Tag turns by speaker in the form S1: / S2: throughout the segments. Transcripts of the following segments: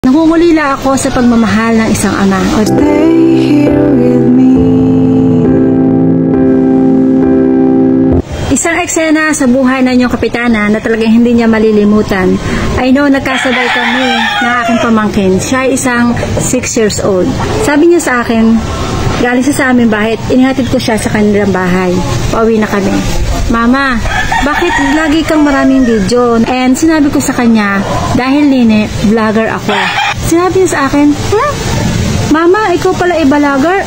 S1: Nangungulila ako sa pagmamahal ng isang ama.
S2: Stay here with me.
S1: Isang eksena sa buhay ng inyong kapitana na talagang hindi niya malilimutan. I know nagkasabay kami ng aking pamangkin. Siya ay isang 6 years old. Sabi niya sa akin, galing siya sa aming bahay, inihatid ko siya sa kanilang bahay. Pauwi na kami. Mama, bakit lagi kang maraming video? And sinabi ko sa kanya, dahil nene, vlogger ako. Sinabi niya sa akin, Mama, ikaw pala i-vlogger?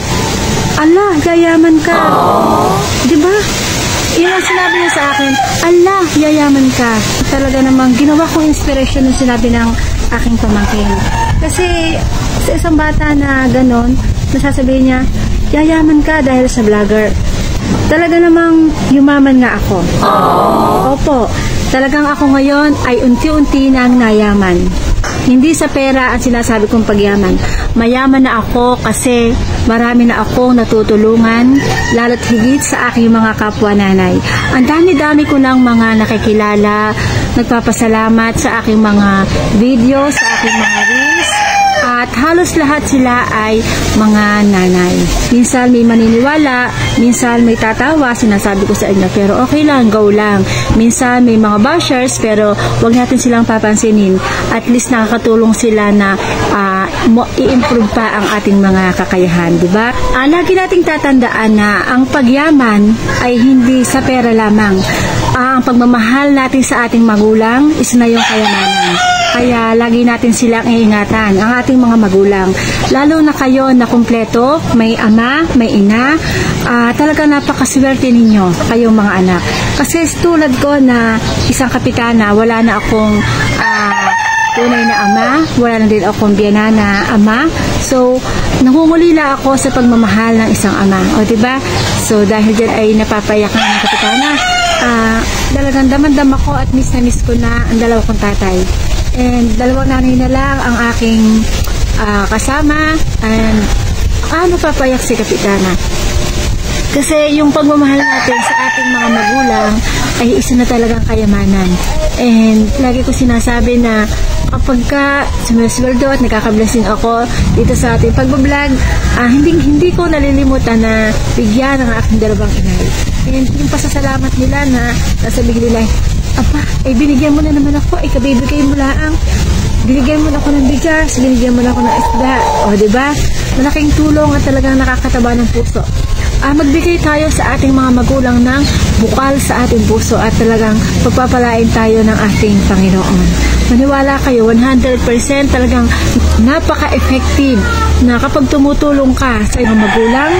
S1: Allah, yayaman ka. Diba? Yun ang sinabi niya sa akin, Allah, yayaman ka. Talaga namang ginawa kong inspiration ng sinabi ng aking pamangkin. Kasi sa isang bata na ganon, nasasabihin niya, yayaman ka dahil sa vlogger. Talaga namang yumaman nga ako. Opo, talagang ako ngayon ay unti-unti nang nayaman. Hindi sa pera ang sinasabi kong pagyaman. Mayaman na ako kasi marami na akong natutulungan, lalo't higit sa aking mga kapwa nanay. Ang dami-dami ko ng mga nakikilala, nagpapasalamat sa aking mga videos, sa aking mga reels, at halos lahat sila ay mga nanay. Minsan may maniniwala, minsan may tatawa, sinasabi ko sa inyo, pero okay lang, go lang. Minsan may mga bashers, pero wag natin silang papansinin. At least nakakatulong sila na i-improve pa ang ating mga kakayahan, di ba? Lagi nating tatandaan na ang pagyaman ay hindi sa pera lamang. Ang pagmamahal natin sa ating magulang, isa na yung kayamanan. Kaya lagi natin silang iingatan, ang ating mga magulang. Lalo na kayo na kumpleto, may ama, may ina, talaga napakaswerte ninyo, kayong mga anak. Kasi tulad ko na isang kapitana, wala na akong tunay na ama, wala na din akong biyana na ama. So, nangungulila ako sa pagmamahal ng isang ama. O, diba? So, dahil dyan ay napapayak ng kapitana, talagang damandam ako at miss na miss ko na ang dalawa kong tatay. And dalawang nanay na lang ang aking kasama. And napapayak si kapitana. Kasi yung pagmamahal natin sa ating mga magulang ay isa na talagang kayamanan. And lagi ko sinasabi na kapag ka sumisweldo at nakaka-blessing ako dito sa ating pagbablog, hindi ko nalilimutan na bigyan ng aking dalawang inay. And yung pasasalamat nila na sasabihin nila, Apa, binigyan mo na naman ako, kabibigay mo lang. Binigyan mo na ako ng bigas, binigyan mo na ako ng isda. O, diba? Malaking tulong at talagang nakakataba ng puso. Magbigay tayo sa ating mga magulang ng bukal sa ating puso at talagang pagpapalain tayo ng ating Panginoon. Maniwala kayo, 100% talagang napaka-effective na kapag tumutulong ka sa iyong magulang,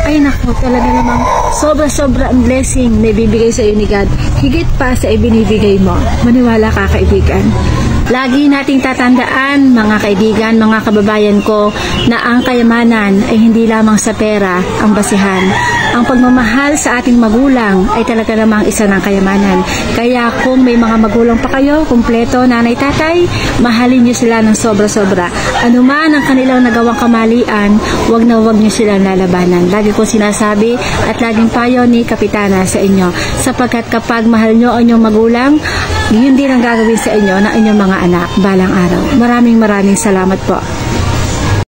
S1: ay naku, talaga namang sobra-sobra ang blessing na ibibigay sa iyo ni God. Higit pa sa ibinibigay mo. Maniwala ka, kaibigan. Lagi nating tatandaan, mga kaibigan, mga kababayan ko, na ang kayamanan ay hindi lamang sa pera ang basihan. Ang pagmamahal sa ating magulang ay talaga namang isa ng kayamanan. Kaya kung may mga magulang pa kayo, kumpleto, nanay, tatay, mahalin nyo sila ng sobra-sobra. Ano man ang kanilang nagawang kamalian, wag na wag nyo silang lalabanan. Lagi ko sinasabi at laging payo ni Kapitana sa inyo. Sapagkat kapag mahal nyo ang inyong magulang, yun din ang gagawin sa inyo ng inyong mga anak balang araw. Maraming salamat po.